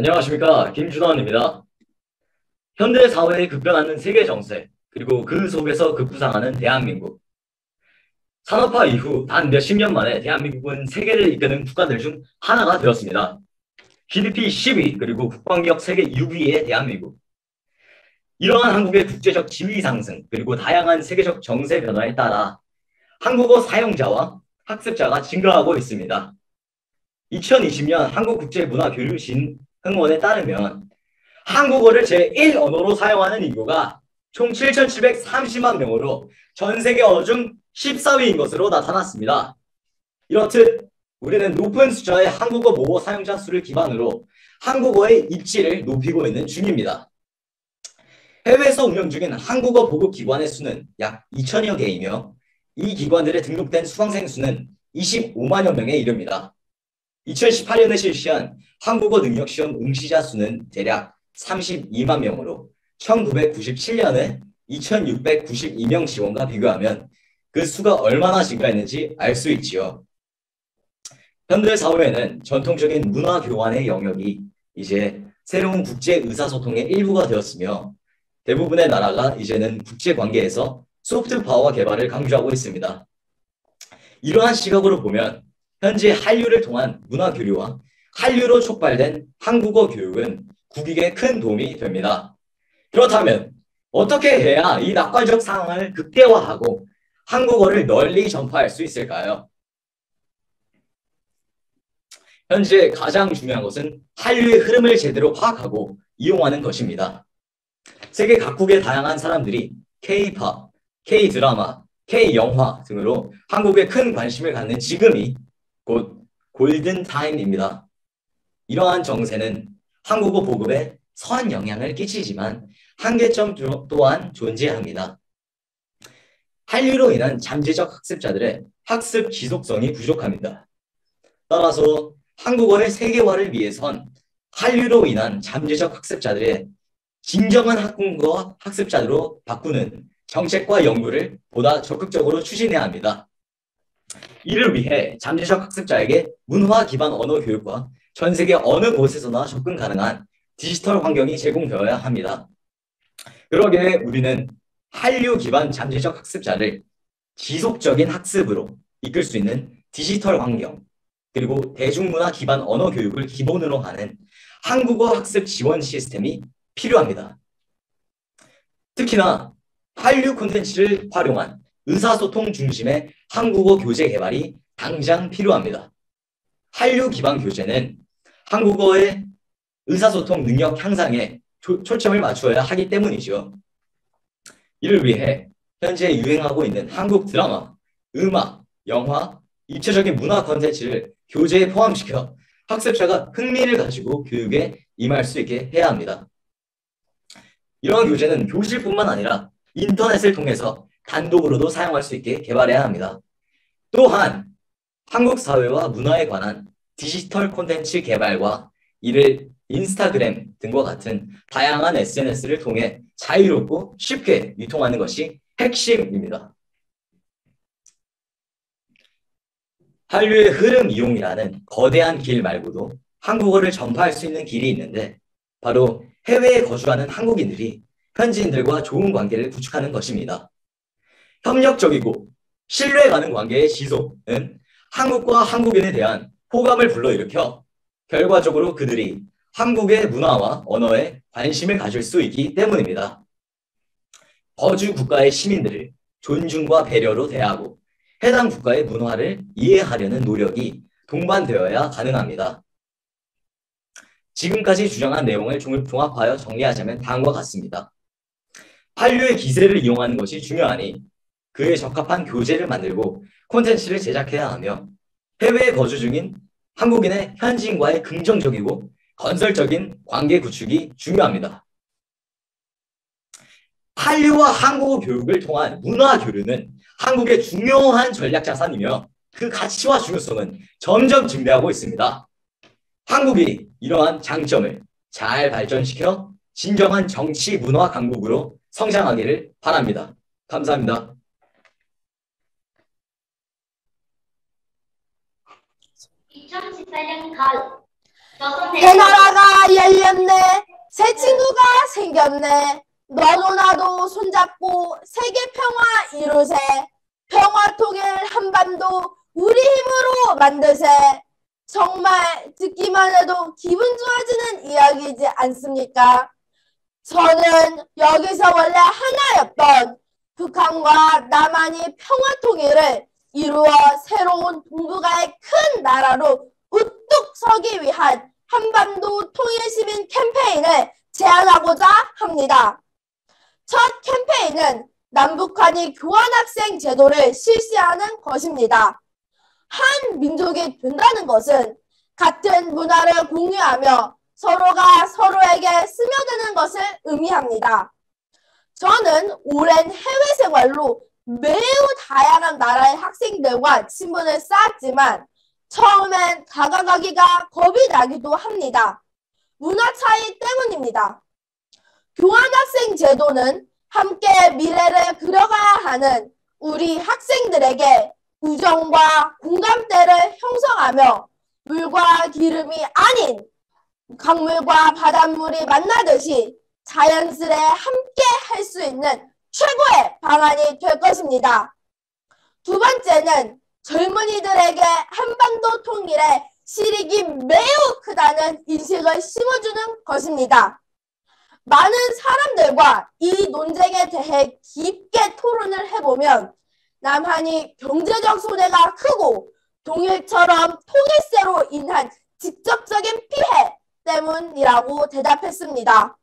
안녕하십니까, 김준원입니다. 현대 사회에 급변하는 세계 정세, 그리고 그 속에서 급부상하는 대한민국. 산업화 이후 단 몇십 년 만에 대한민국은 세계를 이끄는 국가들 중 하나가 되었습니다. GDP 10위, 그리고 국방력 세계 6위의 대한민국. 이러한 한국의 국제적 지위 상승, 그리고 다양한 세계적 정세 변화에 따라 한국어 사용자와 학습자가 증가하고 있습니다. 2020년 한국국제문화교류진흥원에 따르면 한국어를 제1 언어로 사용하는 인구가 총 7,730만 명으로 전 세계 언어 중 14위인 것으로 나타났습니다. 이렇듯 우리는 높은 숫자의 한국어 모어 사용자 수를 기반으로 한국어의 입지를 높이고 있는 중입니다. 해외에서 운영 중인 한국어 보급기관의 수는 약 2천여 개이며 이 기관들에 등록된 수강생 수는 25만여 명에 이릅니다. 2018년에 실시한 한국어 능력시험 응시자 수는 대략 32만 명으로 1997년에 2692명 지원과 비교하면 그 수가 얼마나 증가했는지 알 수 있지요. 현대 사회에는 전통적인 문화 교환의 영역이 이제 새로운 국제 의사소통의 일부가 되었으며 대부분의 나라가 이제는 국제 관계에서 소프트 파워 개발을 강조하고 있습니다. 이러한 시각으로 보면 현재 한류를 통한 문화 교류와 한류로 촉발된 한국어 교육은 국익에 큰 도움이 됩니다. 그렇다면 어떻게 해야 이 낙관적 상황을 극대화하고 한국어를 널리 전파할 수 있을까요? 현재 가장 중요한 것은 한류의 흐름을 제대로 파악하고 이용하는 것입니다. 세계 각국의 다양한 사람들이 K-팝, K-드라마, K-영화 등으로 한국에 큰 관심을 갖는 지금이 곧 골든타임입니다. 이러한 정세는 한국어 보급에 선 영향을 끼치지만 한계점 또한 존재합니다. 한류로 인한 잠재적 학습자들의 학습 지속성이 부족합니다. 따라서 한국어의 세계화를 위해선 한류로 인한 잠재적 학습자들의 진정한 한국어 학습자로 바꾸는 정책과 연구를 보다 적극적으로 추진해야 합니다. 이를 위해 잠재적 학습자에게 문화 기반 언어 교육과 전 세계 어느 곳에서나 접근 가능한 디지털 환경이 제공되어야 합니다. 그러기에 우리는 한류 기반 잠재적 학습자를 지속적인 학습으로 이끌 수 있는 디지털 환경, 그리고 대중문화 기반 언어 교육을 기본으로 하는 한국어 학습 지원 시스템이 필요합니다. 특히나 한류 콘텐츠를 활용한 의사소통 중심의 한국어 교재 개발이 당장 필요합니다. 한류 기반 교재는 한국어의 의사소통 능력 향상에 초점을 맞추어야 하기 때문이죠. 이를 위해 현재 유행하고 있는 한국 드라마, 음악, 영화, 입체적인 문화 콘텐츠를 교재에 포함시켜 학습자가 흥미를 가지고 교육에 임할 수 있게 해야 합니다. 이러한 교재는 교실뿐만 아니라 인터넷을 통해서 단독으로도 사용할 수 있게 개발해야 합니다. 또한 한국 사회와 문화에 관한 디지털 콘텐츠 개발과 이를 인스타그램 등과 같은 다양한 SNS를 통해 자유롭고 쉽게 유통하는 것이 핵심입니다. 한류의 흐름 이용이라는 거대한 길 말고도 한국어를 전파할 수 있는 길이 있는데 바로 해외에 거주하는 한국인들이 현지인들과 좋은 관계를 구축하는 것입니다. 협력적이고 신뢰 가는 관계의 지속은 한국과 한국인에 대한 호감을 불러일으켜 결과적으로 그들이 한국의 문화와 언어에 관심을 가질 수 있기 때문입니다. 거주 국가의 시민들을 존중과 배려로 대하고 해당 국가의 문화를 이해하려는 노력이 동반되어야 가능합니다. 지금까지 주장한 내용을 종합하여 정리하자면 다음과 같습니다. 한류의 기세를 이용하는 것이 중요하니 그에 적합한 교재를 만들고 콘텐츠를 제작해야 하며 해외에 거주 중인 한국인의 현지인과의 긍정적이고 건설적인 관계 구축이 중요합니다. 한류와 한국어 교육을 통한 문화 교류는 한국의 중요한 전략 자산이며 그 가치와 중요성은 점점 증대하고 있습니다. 한국이 이러한 장점을 잘 발전시켜 진정한 정치 문화 강국으로 성장하기를 바랍니다. 감사합니다. 2018년 가을 새 나라가 열렸네. 새 친구가 생겼네. 너도 나도 손잡고 세계 평화 이루세. 평화 통일 한반도 우리 힘으로 만드세. 정말 듣기만 해도 기분 좋아지는 이야기이지 않습니까? 저는 여기서 원래 하나였던 북한과 남한이 평화 통일을 이루어 새로운 동북아의 큰 나라로 우뚝 서기 위한 한반도 통일시민 캠페인을 제안하고자 합니다. 첫 캠페인은 남북한이 교환학생 제도를 실시하는 것입니다. 한 민족이 된다는 것은 같은 문화를 공유하며 서로가 서로에게 스며드는 것을 의미합니다. 저는 오랜 해외 생활로 매우 다양한 나라의 학생들과 친분을 쌓았지만 처음엔 다가가기가 겁이 나기도 합니다. 문화 차이 때문입니다. 교환학생 제도는 함께 미래를 그려가야 하는 우리 학생들에게 우정과 공감대를 형성하며 물과 기름이 아닌 강물과 바닷물이 만나듯이 자연스레 함께 할 수 있는 최고의 방안이 될 것입니다. 두 번째는 젊은이들에게 한반도 통일의 실익이 매우 크다는 인식을 심어주는 것입니다. 많은 사람들과 이 논쟁에 대해 깊게 토론을 해보면 남한이 경제적 손해가 크고 동일처럼 통일세로 인한 직접적인 피해 때문이라고 대답했습니다.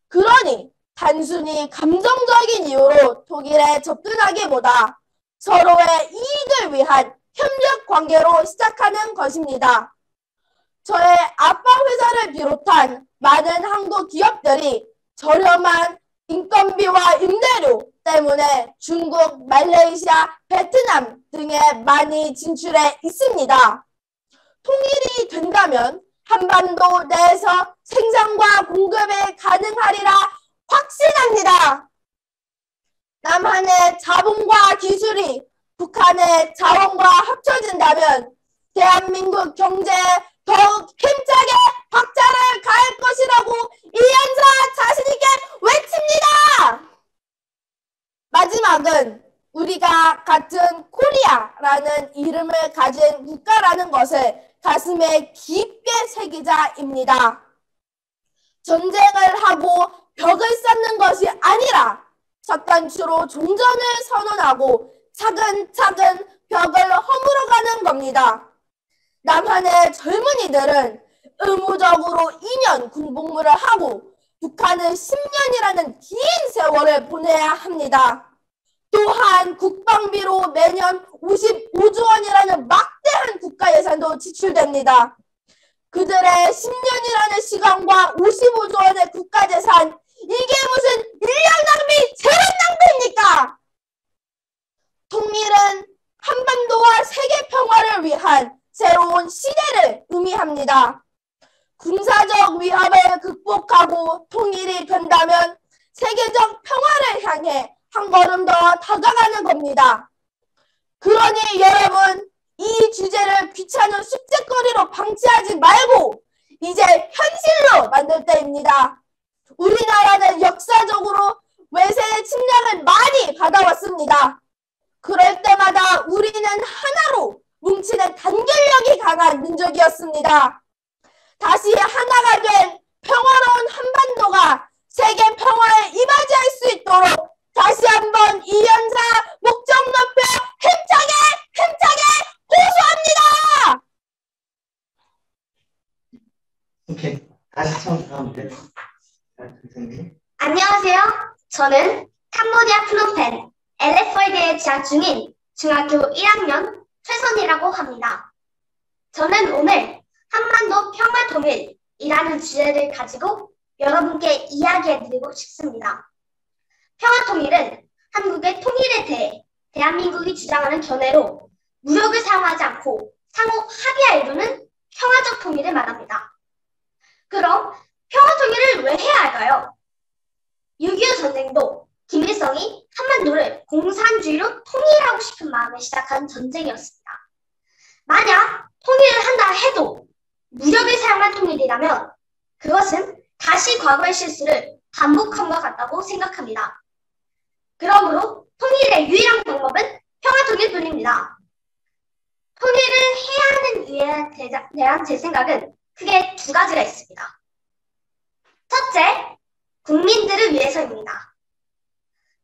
그러니 단순히 감정적인 이유로 통일에 접근하기보다 서로의 이익을 위한 협력 관계로 시작하는 것입니다. 저의 아빠 회사를 비롯한 많은 한국 기업들이 저렴한 인건비와 임대료 때문에 중국, 말레이시아, 베트남 등에 많이 진출해 있습니다. 통일이 된다면 한반도 내에서 생산과 공급이 가능하리라 확신합니다. 남한의 자본과 기술이 북한의 자원과 합쳐진다면 대한민국 경제에 더욱 힘차게 박차를 가할 것이라고 이현사 자신있게 외칩니다. 마지막은 우리가 같은 코리아라는 이름을 가진 국가라는 것을 가슴에 깊게 새기자입니다. 전쟁을 하고 벽을 쌓는 것이 아니라 첫 단추로 종전을 선언하고 차근차근 벽을 허물어가는 겁니다. 남한의 젊은이들은 의무적으로 2년 군복무를 하고 북한은 10년이라는 긴 세월을 보내야 합니다. 또한 국방비로 매년 55조 원이라는 막대한 국가 예산도 지출됩니다. 그들의 10년이라는 시간과 55조 원의 국가 재산, 이게 무슨 인력 낭비, 재력 낭비입니까? 통일은 한반도와 세계 평화를 위한 새로운 시대를 의미합니다. 군사적 위협을 극복하고 통일이 된다면 세계적 평화를 향해 한 걸음 더 다가가는 겁니다. 그러니 여러분, 이 주제를 귀찮은 숙제거리로 방치하지 말고 이제 현실로 만들 때입니다. 우리나라는 역사적으로 외세의 침략을 많이 받아왔습니다. 그럴 때마다 우리는 하나로 뭉치는 단결력이 강한 민족이었습니다. 다시 하나가 된 평화로운 한반도가 세계 평화에 이바지할 수 있도록 다시 한번 이현사 목적 높여 힘차게 호소합니다. 오케이. 다시 처음 하면 돼. 선생님. 안녕하세요. 저는 캄보디아 프놈펜 LF4대에 재학 중인 중학교 1학년 최선이라고 합니다. 저는 오늘 한반도 평화통일이라는 주제를 가지고 여러분께 이야기해드리고 싶습니다. 평화통일은 한국의 통일에 대해 대한민국이 주장하는 견해로 무력을 사용하지 않고 상호 합의하 이루는 평화적 통일을 말합니다. 그럼 평화통일을 왜 해야 할까요? 6.25 전쟁도 김일성이 한반도를 공산주의로 통일하고 싶은 마음에 시작한 전쟁이었습니다. 만약 통일을 한다 해도 무력을 사용한 통일이라면 그것은 다시 과거의 실수를 반복함과 같다고 생각합니다. 그러므로 통일의 유일한 방법은 평화통일뿐입니다. 통일을 해야 하는 이유에 대한 제 생각은 크게 두 가지가 있습니다. 첫째, 국민들을 위해서입니다.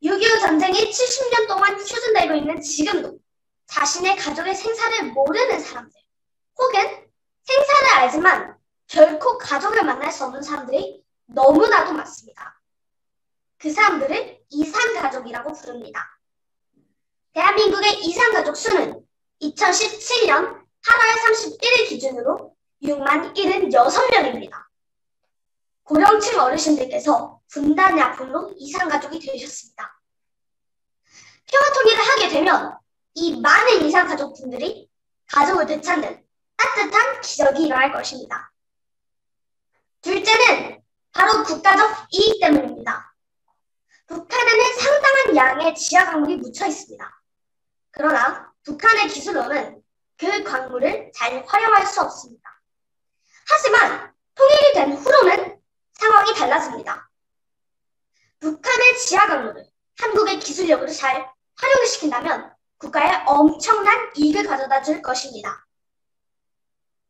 6.25 전쟁이 70년 동안 휴전되고 있는 지금도 자신의 가족의 생사를 모르는 사람들, 혹은 생사를 알지만 결코 가족을 만날 수 없는 사람들이 너무나도 많습니다. 그 사람들을 이산가족이라고 부릅니다. 대한민국의 이산가족 수는 2017년 8월 31일 기준으로 60,076명입니다. 고령층 어르신들께서 분단의 아픔으로 이산가족이 되셨습니다. 평화통일을 하게 되면 이 많은 이산가족분들이 가족을 되찾는 따뜻한 기적이 일어날 것입니다. 둘째는 바로 국가적 이익 때문입니다. 북한에는 상당한 양의 지하 광물이 묻혀 있습니다. 그러나 북한의 기술로는 그 광물을 잘 활용할 수 없습니다. 하지만 통일이 된 후로는 상황이 달라집니다. 북한의 지하 광물을 한국의 기술력으로 잘 활용시킨다면 국가에 엄청난 이익을 가져다 줄 것입니다.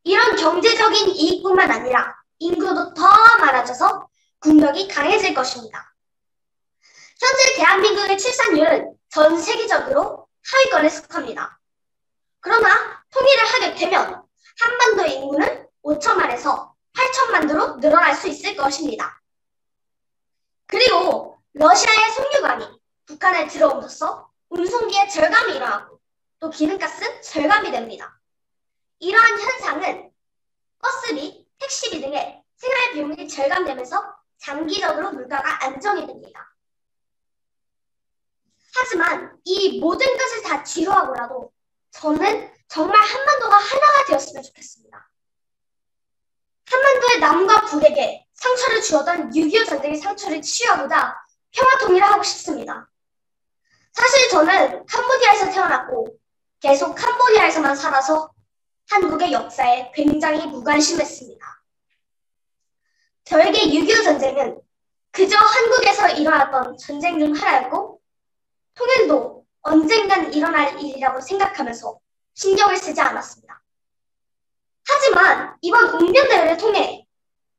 이런 경제적인 이익뿐만 아니라 인구도 더 많아져서 국력이 강해질 것입니다. 현재 대한민국의 출산율은 전 세계적으로 하위권에 속합니다. 그러나 통일을 하게 되면 한반도의 인구는 5천만에서 8천만으로 늘어날 수 있을 것입니다. 그리고 러시아의 석유관이 북한에 들어옴으로써 운송비의 절감이 일어나고 또 기름가스 절감이 됩니다. 이러한 현상은 버스비, 택시비 등의 생활 비용이 절감되면서 장기적으로 물가가 안정이 됩니다. 하지만 이 모든 것을 다 뒤로하고라도 저는 정말 한반도가 하나가 되었으면 좋겠습니다. 한반도의 남과 북에게 상처를 주었던 6.25 전쟁의 상처를 치유하고자 평화통일을 하고 싶습니다. 사실 저는 캄보디아에서 태어났고 계속 캄보디아에서만 살아서 한국의 역사에 굉장히 무관심했습니다. 저에게 6.25 전쟁은 그저 한국에서 일어났던 전쟁 중 하나였고 통일도 언젠간 일어날 일이라고 생각하면서 신경을 쓰지 않았습니다. 하지만 이번 웅변대회를 통해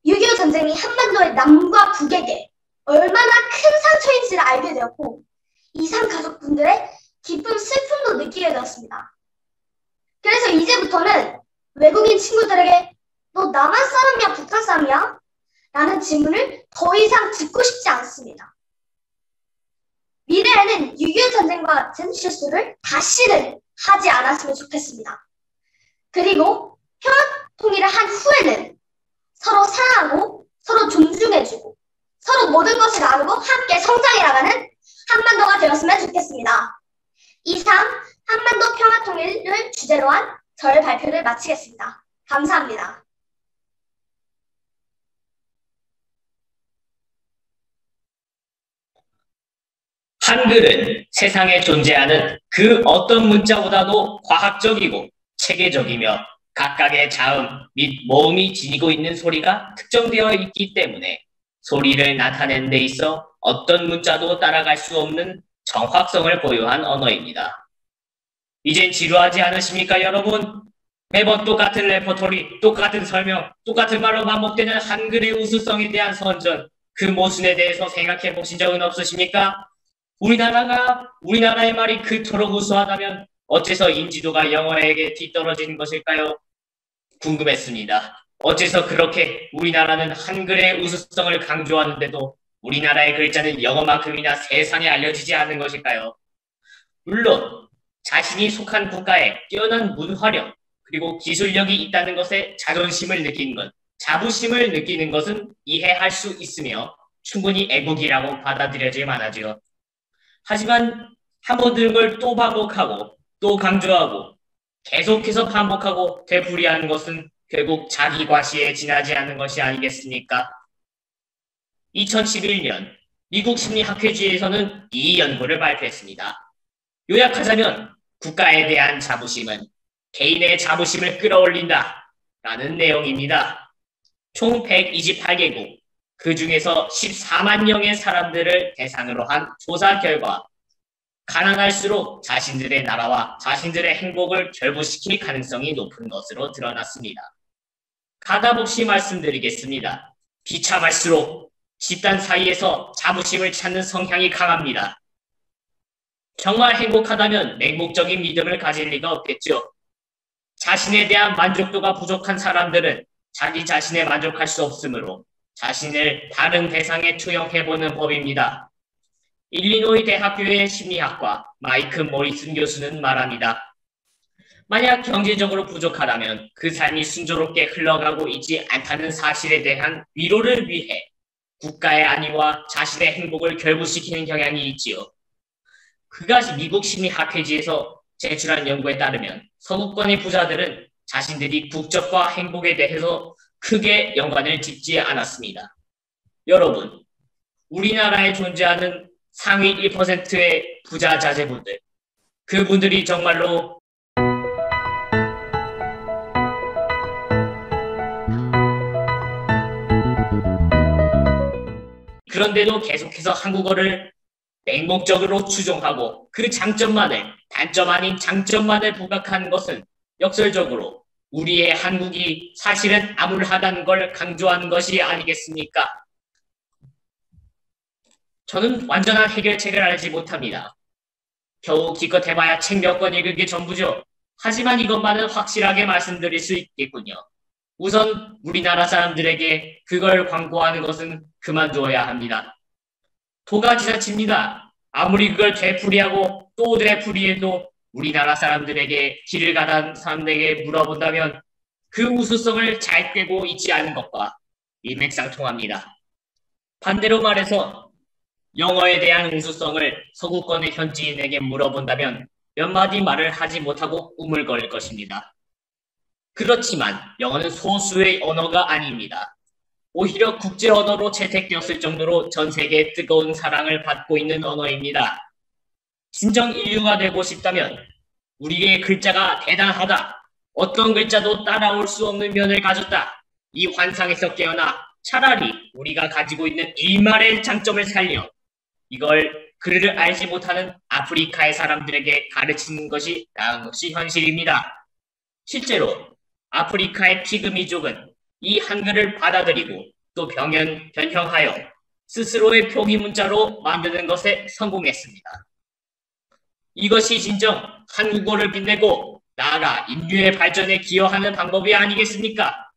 6.25 전쟁이 한반도의 남과 북에게 얼마나 큰 상처인지를 알게 되었고 이산 가족분들의 기쁨, 슬픔도 느끼게 되었습니다. 그래서 이제부터는 외국인 친구들에게 너 남한 사람이야, 북한 사람이야? 라는 질문을 더 이상 듣고 싶지 않습니다. 미래에는 6.25 전쟁과 같은 실수를 다시는 하지 않았으면 좋겠습니다. 그리고 평화통일을 한 후에는 서로 사랑하고 서로 존중해주고 서로 모든 것을 나누고 함께 성장해나가는 한반도가 되었으면 좋겠습니다. 이상 한반도 평화통일을 주제로 한 저의 발표를 마치겠습니다. 감사합니다. 한글은 세상에 존재하는 그 어떤 문자보다도 과학적이고 체계적이며 각각의 자음 및 모음이 지니고 있는 소리가 특정되어 있기 때문에 소리를 나타내는 데 있어 어떤 문자도 따라갈 수 없는 정확성을 보유한 언어입니다. 이젠 지루하지 않으십니까, 여러분? 매번 똑같은 레퍼토리, 똑같은 설명, 똑같은 말로 반복되는 한글의 우수성에 대한 선전, 그 모순에 대해서 생각해 보신 적은 없으십니까? 우리나라의 말이 그토록 우수하다면 어째서 인지도가 영어에게 뒤떨어지는 것일까요? 궁금했습니다. 어째서 그렇게 우리나라는 한글의 우수성을 강조하는데도 우리나라의 글자는 영어만큼이나 세상에 알려지지 않는 것일까요? 물론 자신이 속한 국가에 뛰어난 문화력 그리고 기술력이 있다는 것에 자존심을 느끼는 것, 자부심을 느끼는 것은 이해할 수 있으며 충분히 애국이라고 받아들여질 만하지요. 하지만 한번 들은 걸 또 반복하고 또 강조하고 계속해서 반복하고 되풀이하는 것은 결국 자기 과시에 지나지 않는 것이 아니겠습니까? 2011년 미국 심리학회지에서는 이 연구를 발표했습니다. 요약하자면 국가에 대한 자부심은 개인의 자부심을 끌어올린다. 라는 내용입니다. 총 128개국, 그 중에서 14만명의 사람들을 대상으로 한 조사 결과 가난할수록 자신들의 나라와 자신들의 행복을 결부시킬 가능성이 높은 것으로 드러났습니다. 가다복시 말씀드리겠습니다. 비참할수록 집단 사이에서 자부심을 찾는 성향이 강합니다. 정말 행복하다면 맹목적인 믿음을 가질 리가 없겠죠. 자신에 대한 만족도가 부족한 사람들은 자기 자신에 만족할 수 없으므로 자신을 다른 대상에 투영해보는 법입니다. 일리노이 대학교의 심리학과 마이크 모리슨 교수는 말합니다. 만약 경제적으로 부족하다면 그 삶이 순조롭게 흘러가고 있지 않다는 사실에 대한 위로를 위해 국가의 안위와 자신의 행복을 결부시키는 경향이 있지요. 그가 미국 심리학회지에서 제출한 연구에 따르면 서구권의 부자들은 자신들이 국적과 행복에 대해서 크게 연관을 짓지 않았습니다. 여러분, 우리나라에 존재하는 상위 1%의 부자 자제분들, 그분들이 정말로 그런데도 계속해서 한국어를 맹목적으로 추종하고 그 장점만을, 단점 아닌 장점만을 부각하는 것은 역설적으로 우리의 한국이 사실은 암울하다는 걸 강조하는 것이 아니겠습니까? 저는 완전한 해결책을 알지 못합니다. 겨우 기껏 해봐야 책 몇 권 읽은 게 전부죠. 하지만 이것만은 확실하게 말씀드릴 수 있겠군요. 우선 우리나라 사람들에게 그걸 광고하는 것은 그만두어야 합니다. 도가 지나칩니다. 아무리 그걸 되풀이하고 또 되풀이해도 우리나라 사람들에게 길을 가던 사람들에게 물어본다면 그 우수성을 잘 꿰고 있지 않은 것과 일맥상통합니다. 반대로 말해서 영어에 대한 우수성을 서구권의 현지인에게 물어본다면 몇 마디 말을 하지 못하고 우물거릴 것입니다. 그렇지만 영어는 소수의 언어가 아닙니다. 오히려 국제 언어로 채택되었을 정도로 전 세계의 뜨거운 사랑을 받고 있는 언어입니다. 진정 인류가 되고 싶다면 우리의 글자가 대단하다, 어떤 글자도 따라올 수 없는 면을 가졌다, 이 환상에서 깨어나 차라리 우리가 가지고 있는 일말의 장점을 살려 이걸 글을 알지 못하는 아프리카의 사람들에게 가르치는 것이 나은 것이 현실입니다. 실제로 아프리카의 피그미족은 이 한글을 받아들이고 또 변형하여 스스로의 표기 문자로 만드는 것에 성공했습니다. 이것이 진정 한국어를 빛내고 나아가 인류의 발전에 기여하는 방법이 아니겠습니까?